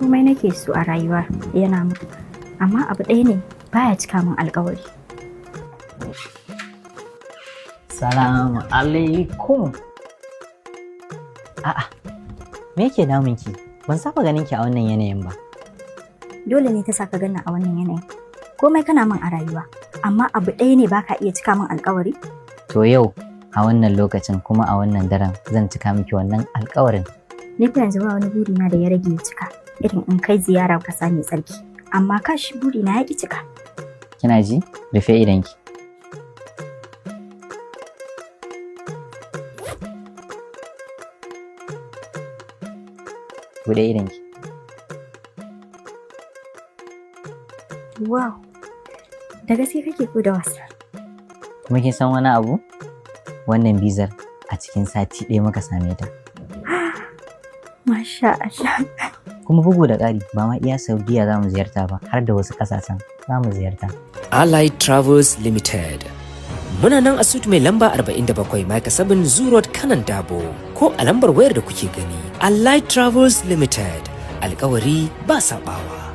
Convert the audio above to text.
komai nake so a rayuwa yana mu, amma abu ɗaya ne baya cika min alƙawari. Salamu alaikum. A'a, me yake damun ki? Ban saba ganin ki a wannan yanayin ba. Dole ne ta saka ganna a wannan yanayin. Komai kana min a rayuwa, amma abu ɗaya ne baka iya cika min alƙawari? To yau a wannan lokacin kuma a wannan daren zan cika miki wannan alƙawarin. Ni fa yanzu ba wani buri na da ya rage ya cika, irin in kai ziyara ƙasa mai tsarki. Amma kashi buri na ya ƙi cika. Kina ji? Rufe idanki. Buɗe idanki. Wow, da gaske kake ko da wasa? Kuma kin san wani abu? Wannan bizar a cikin sati ɗaya muka same ta. Masha Allah. Kuma bugu da ƙari ba ma iya Saudiya za mu ziyarta ba, har da wasu ƙasashen za mu ziyarta. Allied Travels Limited. Muna nan a suit mai lamba 47 Mike 7 Zoo Road Kanan Dabo ko a lambar wayar da kuke gani. Allied Travels Limited. Alƙawari ba saɓawa.